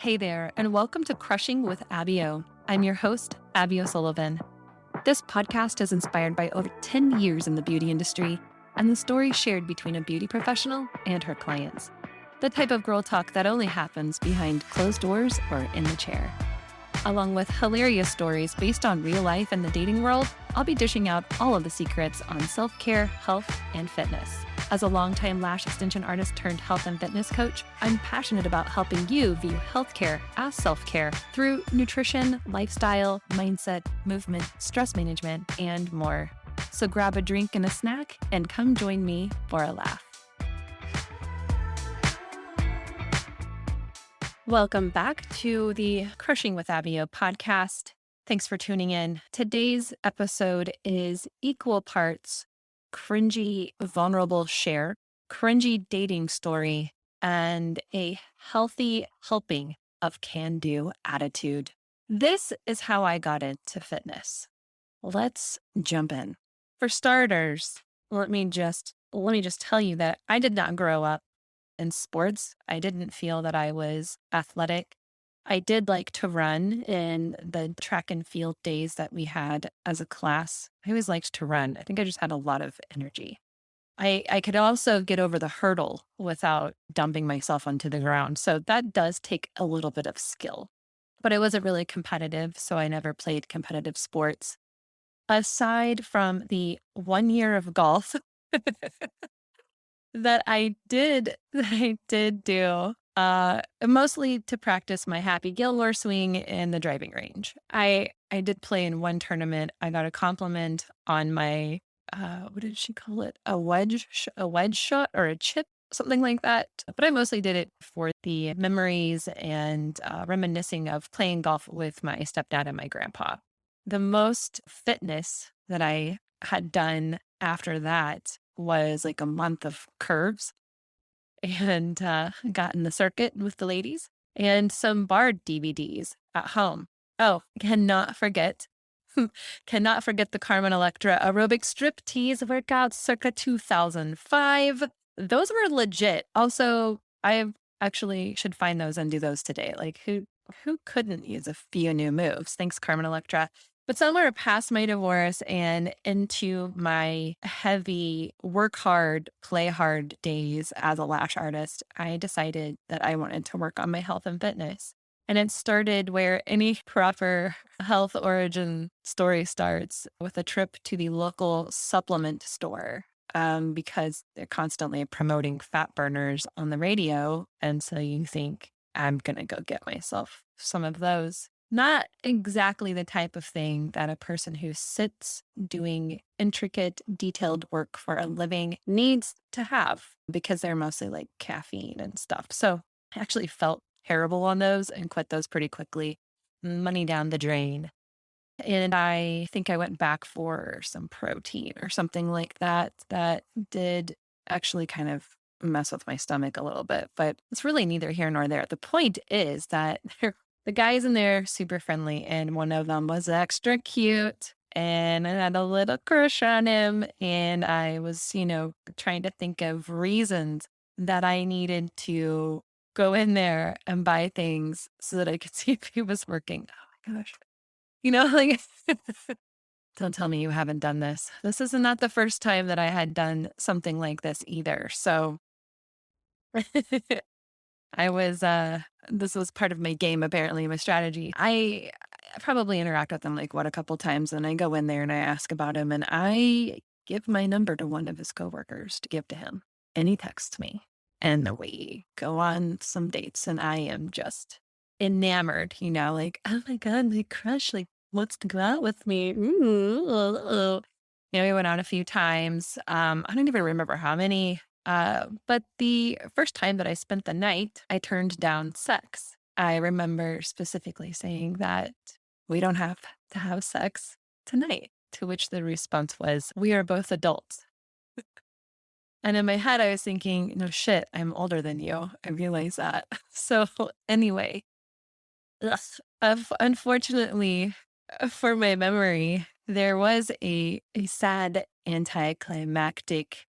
Hey there, and welcome to Crushing with Abby O. I'm your host, Abby O'Sullivan. This podcast is inspired by over 10 years in the beauty industry and the stories shared between a beauty professional and her clients. The type of girl talk that only happens behind closed doors or in the chair. Along with hilarious stories based on real life and the dating world, I'll be dishing out all of the secrets on self-care, health, and fitness. As a longtime lash extension artist turned health and fitness coach, I'm passionate about helping you view healthcare as self-care through nutrition, lifestyle, mindset, movement, stress management, and more. So grab a drink and a snack and come join me for a laugh. Welcome back to the Crushing with Abby O podcast. Thanks for tuning in. Today's episode is equal parts cringy, vulnerable share, cringy dating story, and a healthy helping of can-do attitude. This is how I got into fitness. Let's jump in. For starters, let me just tell you that I did not grow up in sports. I didn't feel that I was athletic. I did like to run in the track and field days that we had as a class. I always liked to run. I think I just had a lot of energy. I could also get over the hurdle without dumping myself onto the ground. So that does take a little bit of skill. But I wasn't really competitive, so I never played competitive sports. Aside from the 1 year of golf that I did do, mostly to practice my Happy Gilmore swing in the driving range. I did play in one tournament. I got a compliment on my, what did she call it? A wedge shot or a chip, something like that. But I mostly did it for the memories and reminiscing of playing golf with my stepdad and my grandpa. The most fitness that I had done after that was like a month of curves and got in the circuit with the ladies and some Bard DVDs at home. Oh, cannot forget the Carmen Electra aerobic striptease workouts circa 2005. Those were legit. Also, I actually should find those and do those today. Like who couldn't use a few new moves? Thanks, Carmen Electra. But somewhere past my divorce and into my heavy work hard, play hard days as a lash artist, I decided that I wanted to work on my health and fitness. And it started where any proper health origin story starts, with a trip to the local supplement store, because they're constantly promoting fat burners on the radio. And so you think, I'm going to go get myself some of those. Not exactly the type of thing that a person who sits doing intricate, detailed work for a living needs to have, because they're mostly like caffeine and stuff. So I actually felt terrible on those and quit those pretty quickly. Money down the drain. And I think I went back for some protein or something like that, that did actually kind of mess with my stomach a little bit, but it's really neither here nor there. The point is that the guys in there super friendly, and one of them was extra cute, and I had a little crush on him, and I was, trying to think of reasons that I needed to go in there and buy things so that I could see if he was working. Oh my gosh. Like, don't tell me you haven't done this. This is not the first time that I had done something like this either. So this was part of my game, apparently, my strategy. I probably interact with him a couple times, and I go in there and I ask about him, and I give my number to one of his coworkers to give to him, and he texts me, and we go on some dates, and I am just enamored, like, oh my God, my crush, wants to go out with me. Ooh. We went out a few times. I don't even remember how many. But the first time that I spent the night, I turned down sex. I remember specifically saying that we don't have to have sex tonight, to which the response was, we are both adults. And in my head, I was thinking, no shit, I'm older than you. I realize that. So anyway, unfortunately for my memory, there was a sad climactic,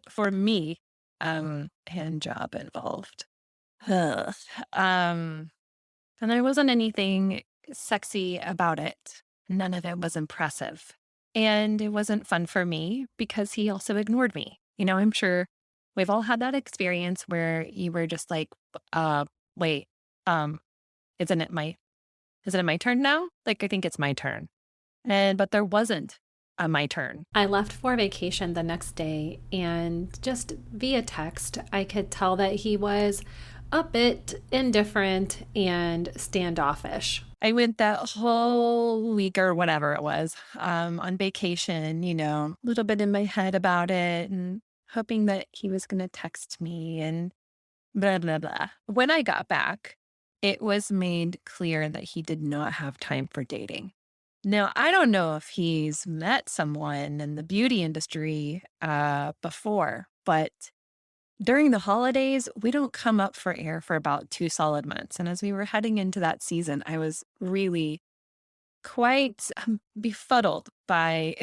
for me, hand job involved. Ugh. Um, and there wasn't anything sexy about it. None of it was impressive. And it wasn't fun for me because he also ignored me. I'm sure we've all had that experience where you were just like, uh, wait, um, isn't it my isn't it my turn now? Like I think it's my turn. But there wasn't a my turn. I left for vacation the next day, and just via text, I could tell that he was a bit indifferent and standoffish. I went that whole week or whatever it was, on vacation, a little bit in my head about it and hoping that he was going to text me and blah, blah, blah. When I got back, it was made clear that he did not have time for dating. Now, I don't know if he's met someone in the beauty industry before, but during the holidays, we don't come up for air for about 2 solid months. And as we were heading into that season, I was really quite befuddled by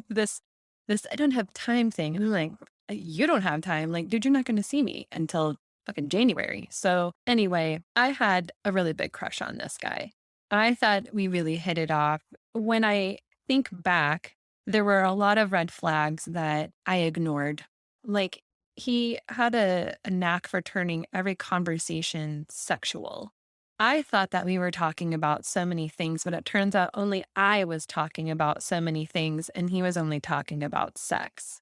this this I don't have time thing. And I'm like, you don't have time. Like, dude, you're not going to see me until fucking January. So anyway, I had a really big crush on this guy. I thought we really hit it off. When I think back, there were a lot of red flags that I ignored. Like he had a knack for turning every conversation sexual. I thought that we were talking about so many things, but it turns out only I was talking about so many things and he was only talking about sex.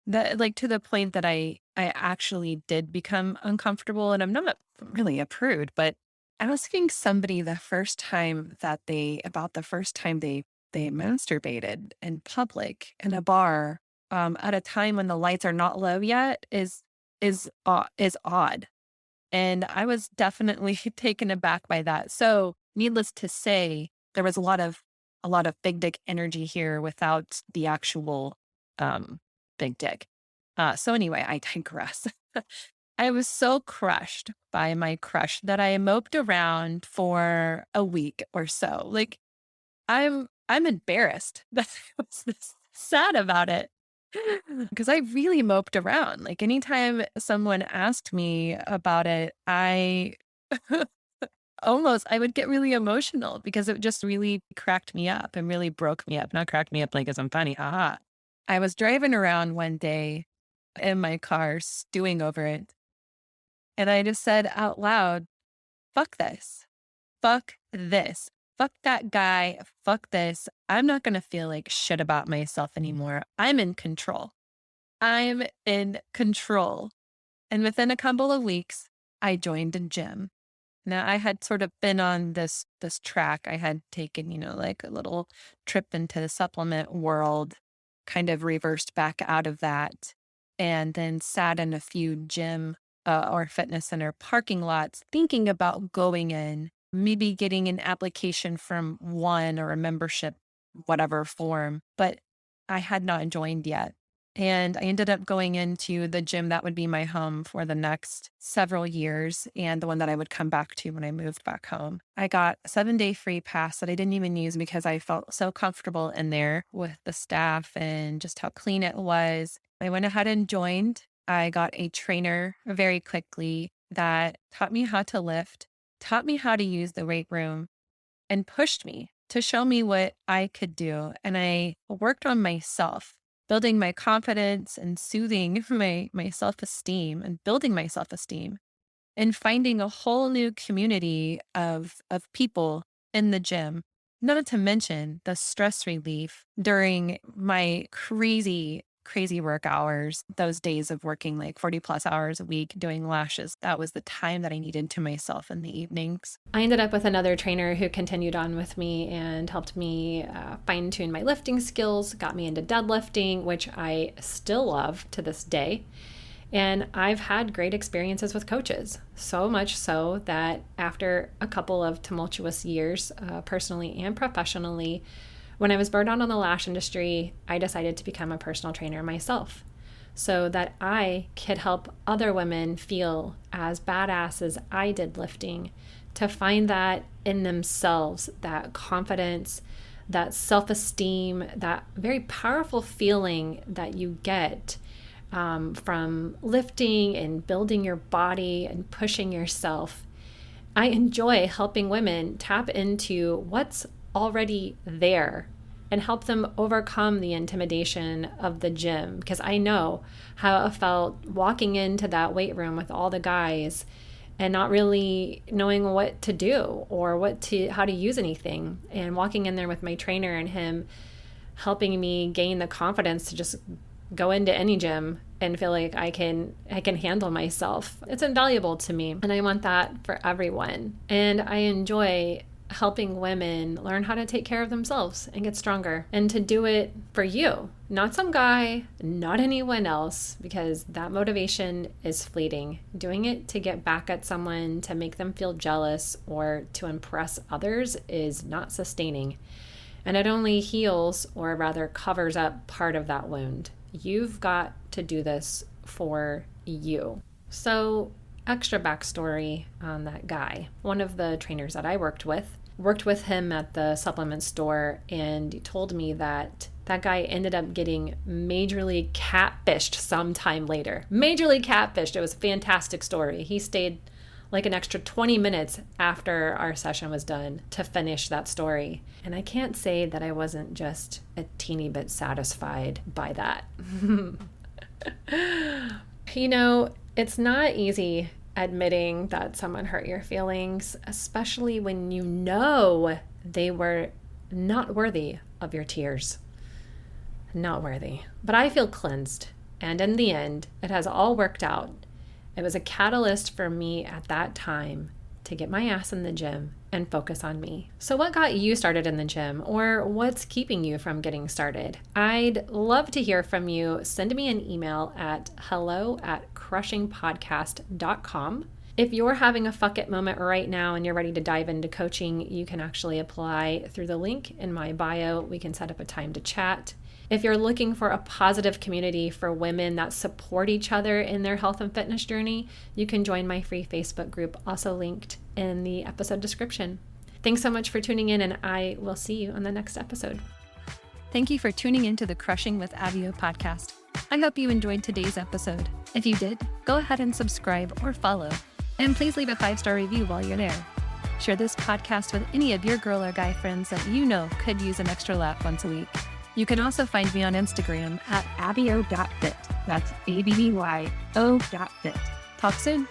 That like to the point that I actually did become uncomfortable and I'm not really a prude, but asking somebody the first time they masturbated in public in a bar at a time when the lights are not low yet is odd. And I was definitely taken aback by that. So, needless to say, there was a lot of big dick energy here without the actual big dick. So anyway, I digress. I was so crushed by my crush that I moped around for a week or so. Like I'm embarrassed that I was this sad about it because I really moped around. Like anytime someone asked me about it, I would get really emotional because it just really cracked me up and really broke me up. Not cracked me up like as I'm funny, haha. I was driving around one day in my car stewing over it, and I just said out loud, "Fuck this. Fuck this. Fuck that guy. Fuck this. I'm not going to feel like shit about myself anymore. I'm in control. I'm in control." And within a couple of weeks, I joined a gym. Now I had sort of been on this track. I had taken, like a little trip into the supplement world, kind of reversed back out of that, and then sat in a few gym or fitness center parking lots thinking about going in, maybe getting an application from one or a membership, whatever form, but I had not joined yet. And I ended up going into the gym that would be my home for the next several years and the one that I would come back to when I moved back home. I got a 7-day free pass that I didn't even use because I felt so comfortable in there with the staff and just how clean it was. I went ahead and joined. I got a trainer very quickly that taught me how to lift, taught me how to use the weight room, and pushed me to show me what I could do. And I worked on myself, building my confidence and soothing my self-esteem and building my self-esteem and finding a whole new community of people in the gym. Not to mention the stress relief during my crazy work hours, those days of working like 40 plus hours a week doing lashes. That was the time that I needed to myself in the evenings. I ended up with another trainer who continued on with me and helped me fine tune my lifting skills, got me into deadlifting, which I still love to this day. And I've had great experiences with coaches, so much so that after a couple of tumultuous years, personally and professionally, when I was burned out on the lash industry, I decided to become a personal trainer myself so that I could help other women feel as badass as I did lifting, to find that in themselves, that confidence, that self-esteem, that very powerful feeling that you get from lifting and building your body and pushing yourself. I enjoy helping women tap into what's already there and help them overcome the intimidation of the gym, because I know how it felt walking into that weight room with all the guys and not really knowing what to do or how to use anything, and walking in there with my trainer and him helping me gain the confidence to just go into any gym and feel like I can handle myself. It's invaluable to me, and I want that for everyone. And I enjoy helping women learn how to take care of themselves and get stronger, and to do it for you, not some guy, not anyone else, because that motivation is fleeting. Doing it to get back at someone, to make them feel jealous, or to impress others is not sustaining. And it only heals, or rather covers up, part of that wound. You've got to do this for you. So, extra backstory on that guy. One of the trainers that I worked with him at the supplement store, and he told me that that guy ended up getting majorly catfished sometime later. Majorly catfished. It was a fantastic story. He stayed like an extra 20 minutes after our session was done to finish that story. And I can't say that I wasn't just a teeny bit satisfied by that. You know, it's not easy admitting that someone hurt your feelings, especially when you know they were not worthy of your tears. Not worthy. But I feel cleansed. And in the end, it has all worked out. It was a catalyst for me at that time to get my ass in the gym and focus on me. So what got you started in the gym, or what's keeping you from getting started? I'd love to hear from you. Send me an email at hello@crushingpodcast.com. If you're having a fuck it moment right now and you're ready to dive into coaching, you can actually apply through the link in my bio. We can set up a time to chat. If you're looking for a positive community for women that support each other in their health and fitness journey, you can join my free Facebook group, also linked in the episode description. Thanks so much for tuning in, and I will see you on the next episode. Thank you for tuning into the Crushing with Avio podcast. I hope you enjoyed today's episode. If you did, go ahead and subscribe or follow. And please leave a 5-star review while you're there. Share this podcast with any of your girl or guy friends that you know could use an extra lap once a week. You can also find me on Instagram at abio.fit. That's ABBYO.fit. Talk soon.